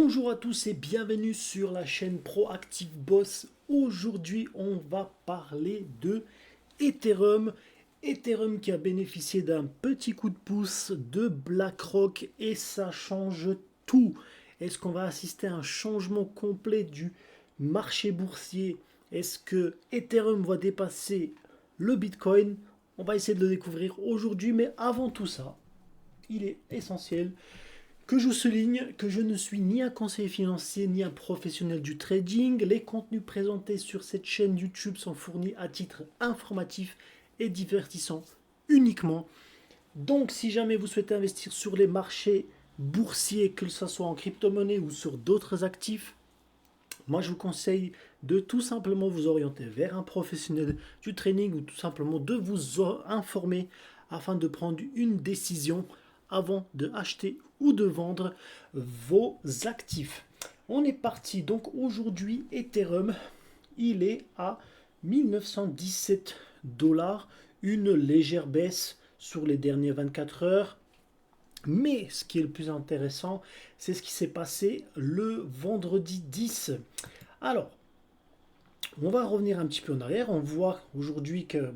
Bonjour à tous et bienvenue sur la chaîne Proactive Boss. Aujourd'hui, on va parler de Ethereum. Ethereum qui a bénéficié d'un petit coup de pouce de BlackRock et ça change tout. Est-ce qu'on va assister à un changement complet du marché boursier? Est-ce que Ethereum va dépasser le Bitcoin? On va essayer de le découvrir aujourd'hui, mais avant tout ça, il est essentiel que je souligne que je ne suis ni un conseiller financier ni un professionnel du trading. Les contenus présentés sur cette chaîne YouTube sont fournis à titre informatif et divertissant uniquement. Donc si jamais vous souhaitez investir sur les marchés boursiers, que ce soit en crypto-monnaie ou sur d'autres actifs, moi je vous conseille de tout simplement vous orienter vers un professionnel du trading ou tout simplement de vous informer afin de prendre une décision avant de acheter ou de vendre vos actifs. On est parti. Donc aujourd'hui, Ethereum, il est à 1917 dollars, une légère baisse sur les dernières 24 heures. Mais ce qui est le plus intéressant, c'est ce qui s'est passé le vendredi 10. Alors, on va revenir un petit peu en arrière. On voit aujourd'hui que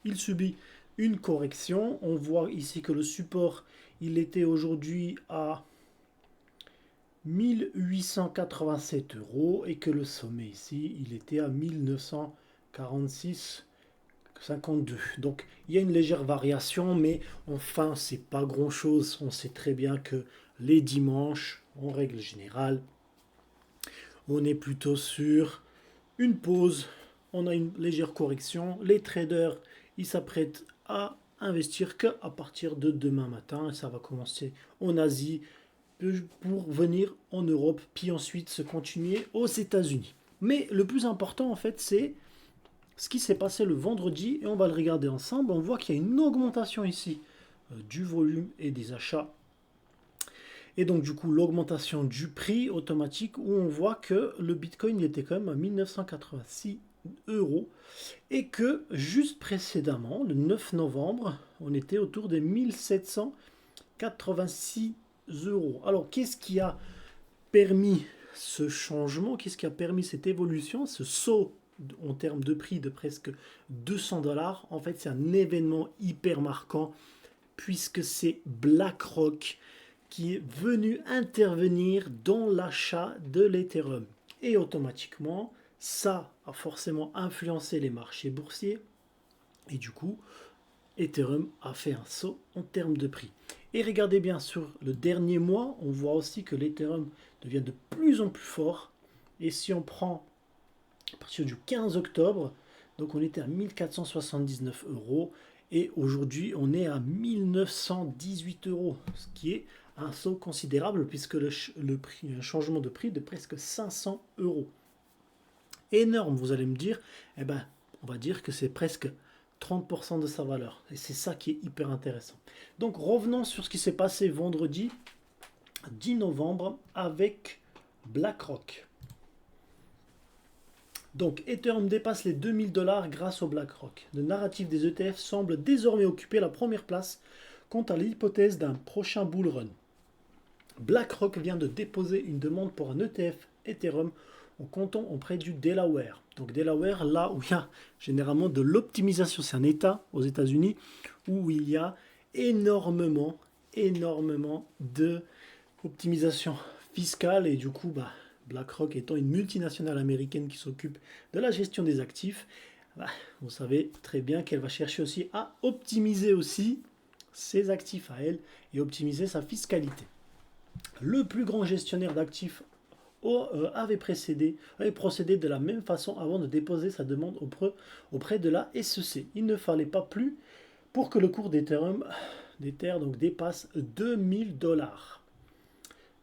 il subit une correction. On voit ici que le support, il était aujourd'hui à 1887 euros et que le sommet ici, il était à 1946,52. Donc il y a une légère variation, mais enfin, c'est pas grand chose. On sait très bien que les dimanches, en règle générale, on est plutôt sur une pause, on a une légère correction. Les traders, ils s'apprêtent à investir qu'à partir de demain matin. Ça va commencer en Asie pour venir en Europe, puis ensuite se continuer aux États-Unis. Mais le plus important, en fait, c'est ce qui s'est passé le vendredi, et on va le regarder ensemble. On voit qu'il y a une augmentation ici du volume et des achats. Et donc du coup l'augmentation du prix automatique où on voit que le Bitcoin il était quand même à 1986 euros et que juste précédemment, le 9 novembre, on était autour des 1786 euros. Alors qu'est-ce qui a permis ce changement? Qu'est-ce qui a permis cette évolution, ce saut en termes de prix de presque 200 dollars? En fait, c'est un événement hyper marquant puisque c'est BlackRock qui est venu intervenir dans l'achat de l'Ethereum. Et automatiquement, ça a forcément influencé les marchés boursiers. Et du coup, Ethereum a fait un saut en termes de prix. Et regardez bien sur le dernier mois, on voit aussi que l'Ethereum devient de plus en plus fort. Et si on prend à partir du 15 octobre, donc on était à 1479 euros. Et aujourd'hui, on est à 1918 euros, ce qui est un saut considérable puisque le prix, un changement de prix de presque 500 euros. Énorme, vous allez me dire, eh ben, on va dire que c'est presque 30% de sa valeur. Et c'est ça qui est hyper intéressant. Donc revenons sur ce qui s'est passé vendredi 10 novembre avec BlackRock. Donc Ethereum dépasse les 2000 dollars grâce au BlackRock. Le narratif des ETF semble désormais occuper la première place quant à l'hypothèse d'un prochain bull run. BlackRock vient de déposer une demande pour un ETF Ethereum en comptant auprès du Delaware. Donc Delaware, là où il y a généralement de l'optimisation, c'est un État aux États-Unis où il y a énormément de optimisation fiscale et du coup, BlackRock étant une multinationale américaine qui s'occupe de la gestion des actifs, vous savez très bien qu'elle va chercher aussi à optimiser aussi ses actifs à elle et optimiser sa fiscalité. Le plus grand gestionnaire d'actifs avait procédé de la même façon avant de déposer sa demande auprès de la SEC. Il ne fallait pas plus pour que le cours d'Ether dépasse 2000 dollars.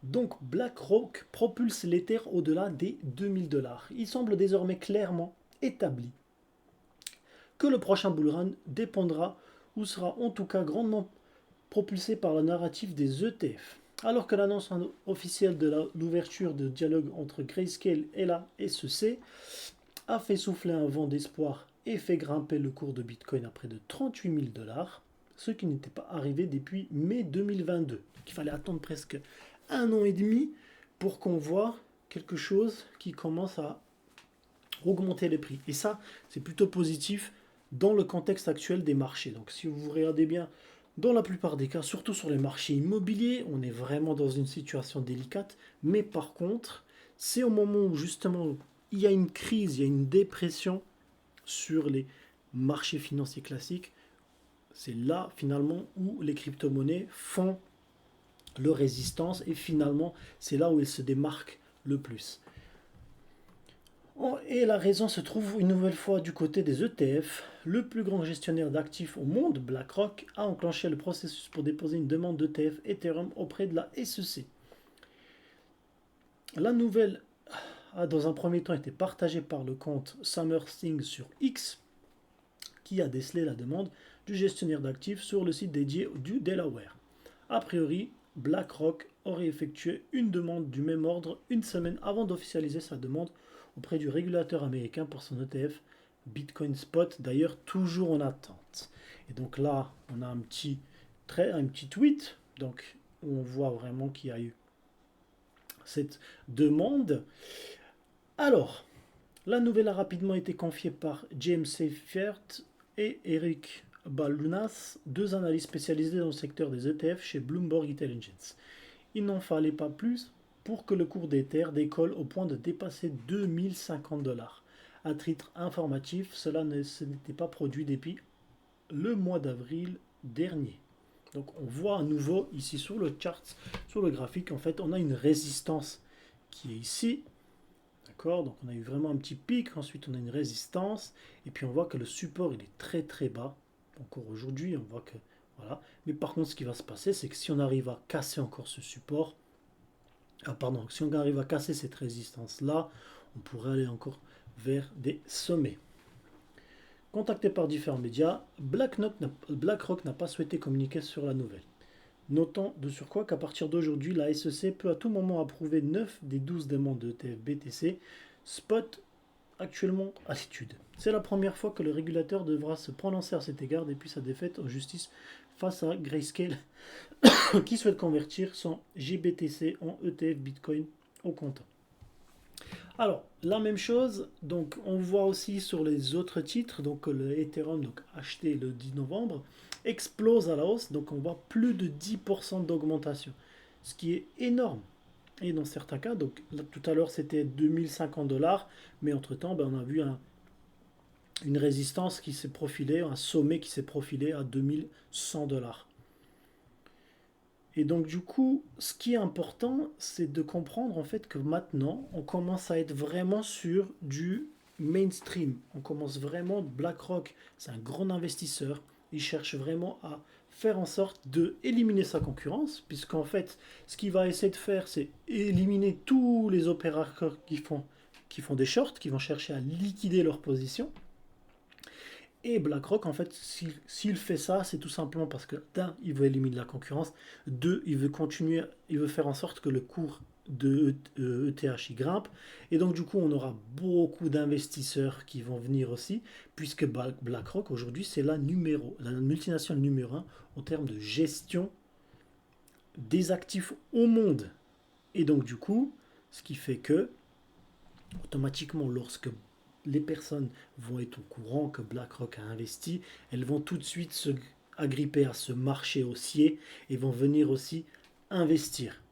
Donc BlackRock propulse l'Ether au-delà des 2000 dollars. Il semble désormais clairement établi que le prochain bullrun dépendra ou sera en tout cas grandement propulsé par le narratif des ETF. Alors que l'annonce officielle de l'ouverture de dialogue entre Grayscale et la SEC a fait souffler un vent d'espoir et fait grimper le cours de Bitcoin à près de 38 000 dollars, ce qui n'était pas arrivé depuis mai 2022. Il fallait attendre presque un an et demi pour qu'on voit quelque chose qui commence à augmenter les prix. Et ça, c'est plutôt positif dans le contexte actuel des marchés. Donc si vous regardez bien, dans la plupart des cas, surtout sur les marchés immobiliers, on est vraiment dans une situation délicate. Mais par contre, c'est au moment où justement il y a une crise, il y a une dépression sur les marchés financiers classiques. C'est là finalement où les crypto-monnaies font leur résistance et finalement c'est là où elles se démarquent le plus. Et la raison se trouve une nouvelle fois du côté des ETF. Le plus grand gestionnaire d'actifs au monde, BlackRock, a enclenché le processus pour déposer une demande d'ETF Ethereum auprès de la SEC. La nouvelle a dans un premier temps été partagée par le compte SummerSting sur X, qui a décelé la demande du gestionnaire d'actifs sur le site dédié du Delaware. A priori, BlackRock aurait effectué une demande du même ordre une semaine avant d'officialiser sa demande auprès du régulateur américain pour son ETF Bitcoin Spot, d'ailleurs toujours en attente. Et donc là, on a un petit tweet, donc où on voit vraiment qu'il y a eu cette demande. Alors, la nouvelle a rapidement été confiée par James Seyffert et Eric Balunas, deux analystes spécialisés dans le secteur des ETF chez Bloomberg Intelligence. Il n'en fallait pas plus pour que le cours d'Ether décolle au point de dépasser 2050 $. À titre informatif, cela ne s'était pas produit depuis le mois d'avril dernier. Donc on voit à nouveau ici sur le chart, sur le graphique, en fait on a une résistance qui est ici. D'accord, donc on a eu vraiment un petit pic, ensuite on a une résistance, et puis on voit que le support il est très très bas. Encore aujourd'hui, on voit que voilà. Mais par contre, ce qui va se passer, c'est que si on arrive à casser encore ce support, si on arrive à casser cette résistance-là, on pourrait aller encore vers des sommets. Contacté par différents médias, BlackRock n'a pas souhaité communiquer sur la nouvelle. Notons de surcroît qu'à partir d'aujourd'hui, la SEC peut à tout moment approuver 9 des 12 demandes de ETF BTC spot actuellement à l'étude. C'est la première fois que le régulateur devra se prononcer à cet égard depuis sa défaite en justice face à Grayscale qui souhaite convertir son GBTC en ETF Bitcoin au comptant. Alors, la même chose, donc on voit aussi sur les autres titres, donc le Ethereum donc acheté le 10 novembre explose à la hausse, donc on voit plus de 10% d'augmentation, ce qui est énorme. Et dans certains cas, donc là, tout à l'heure c'était 2050 $, mais entre-temps on a vu une résistance qui s'est profilée, un sommet qui s'est profilé à 2100 $. Et donc du coup, ce qui est important, c'est de comprendre en fait que maintenant, on commence à être vraiment sur du mainstream. On commence vraiment, BlackRock, c'est un grand investisseur, il cherche vraiment à faire en sorte de éliminer sa concurrence, puisqu'en fait, ce qu'il va essayer de faire, c'est éliminer tous les opérateurs qui font des shorts, qui vont chercher à liquider leur position. Et BlackRock, en fait, s'il fait ça, c'est tout simplement parce que, d'un, il veut éliminer la concurrence, deux, il veut faire en sorte que le cours de ETH grimpe, et donc du coup, on aura beaucoup d'investisseurs qui vont venir aussi, puisque BlackRock, aujourd'hui, c'est la multinationale numéro 1 en termes de gestion des actifs au monde. Et donc du coup, ce qui fait que, automatiquement, lorsque les personnes vont être au courant que BlackRock a investi, elles vont tout de suite se agripper à ce marché haussier et vont venir aussi investir.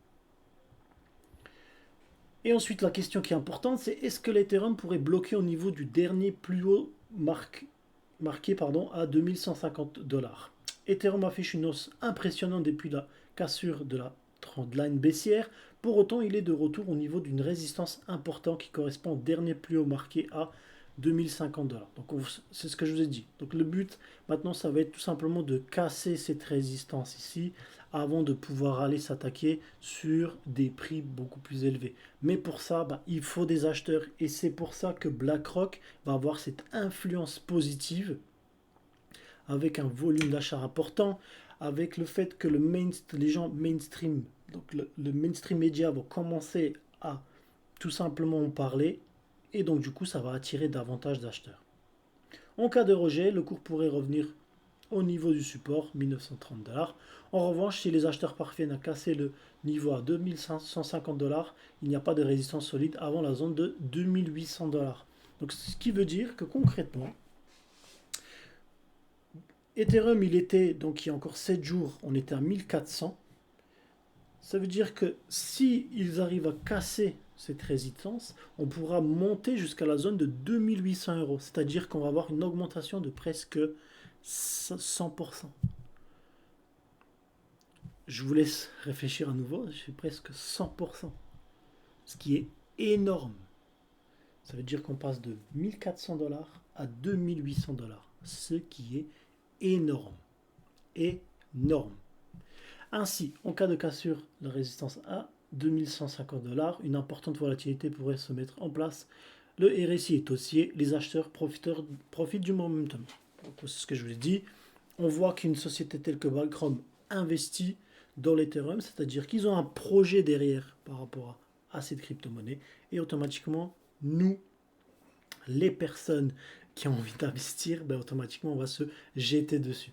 Et ensuite, la question qui est importante, c'est est-ce que l'Ethereum pourrait bloquer au niveau du dernier plus haut marqué à 2150 $. Ethereum affiche une hausse impressionnante depuis la cassure de la trendline baissière. Pour autant, il est de retour au niveau d'une résistance importante qui correspond au dernier plus haut marqué à 2050 $. Donc c'est ce que je vous ai dit. Donc le but maintenant, ça va être tout simplement de casser cette résistance ici avant de pouvoir aller s'attaquer sur des prix beaucoup plus élevés. Mais pour ça, il faut des acheteurs et c'est pour ça que BlackRock va avoir cette influence positive avec un volume d'achat important, avec le fait que les gens mainstream, donc le mainstream média vont commencer à tout simplement en parler et donc du coup ça va attirer davantage d'acheteurs. En cas de rejet, le cours pourrait revenir au niveau du support, 1930 $. En revanche, si les acheteurs parfaits n'ont cassé le niveau à 2150 $, il n'y a pas de résistance solide avant la zone de 2800 $. Donc, ce qui veut dire que concrètement, Ethereum, il était, donc il y a encore 7 jours, on était à 1400. Ça veut dire que si ils arrivent à casser cette résistance, on pourra monter jusqu'à la zone de 2800 €. C'est-à-dire qu'on va avoir une augmentation de presque 100%. Je vous laisse réfléchir à nouveau, c'est presque 100%. Ce qui est énorme. Ça veut dire qu'on passe de 1400 $ à 2800 $. Ce qui est énorme. Énorme. Ainsi, en cas de cassure de résistance à 2150 $, une importante volatilité pourrait se mettre en place. Le RSI est haussier, les acheteurs profitent du momentum. C'est ce que je vous ai dit. On voit qu'une société telle que BlackRock investit dans l'Ethereum, c'est-à-dire qu'ils ont un projet derrière par rapport à cette crypto-monnaie, et automatiquement, nous, les personnes qui ont envie d'investir, automatiquement on va se jeter dessus.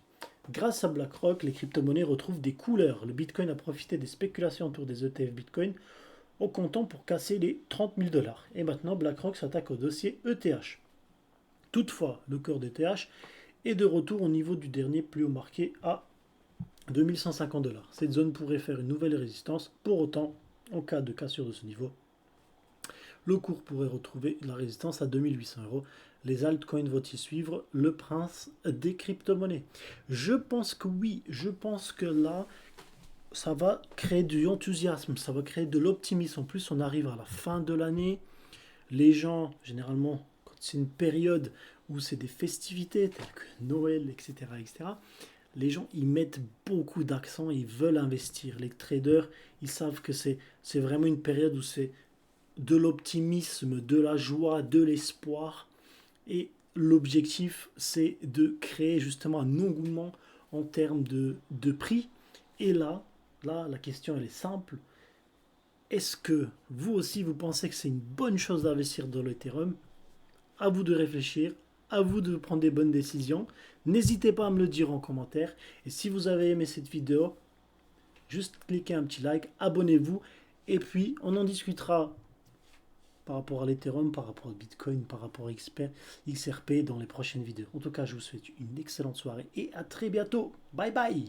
Grâce à BlackRock, les crypto-monnaies retrouvent des couleurs. Le Bitcoin a profité des spéculations autour des ETF Bitcoin au comptant pour casser les 30 000 $. Et maintenant, BlackRock s'attaque au dossier ETH. Toutefois, le cœur d'ETH est de retour au niveau du dernier plus haut marqué à 2150 $. Cette zone pourrait faire une nouvelle résistance. Pour autant, en cas de cassure de ce niveau, le cours pourrait retrouver la résistance à 2800 €. Les altcoins vont-ils suivre le prince des crypto-monnaies? Je pense que oui. Je pense que là, ça va créer du enthousiasme, ça va créer de l'optimisme. En plus, on arrive à la fin de l'année. Les gens, généralement, quand c'est une période où c'est des festivités telles que Noël, etc., les gens, ils mettent beaucoup d'accent, ils veulent investir. Les traders, ils savent que c'est vraiment une période où c'est de l'optimisme, de la joie, de l'espoir. Et l'objectif, c'est de créer justement un engouement en termes de prix. Et là, la question, elle est simple. Est-ce que vous aussi, vous pensez que c'est une bonne chose d'investir dans l'Ethereum? À vous de réfléchir, à vous de prendre des bonnes décisions. N'hésitez pas à me le dire en commentaire. Et si vous avez aimé cette vidéo, juste cliquez un petit like, abonnez-vous. Et puis, on en discutera par rapport à l'Ethereum, par rapport au Bitcoin, par rapport à XRP dans les prochaines vidéos. En tout cas, je vous souhaite une excellente soirée et à très bientôt. Bye bye!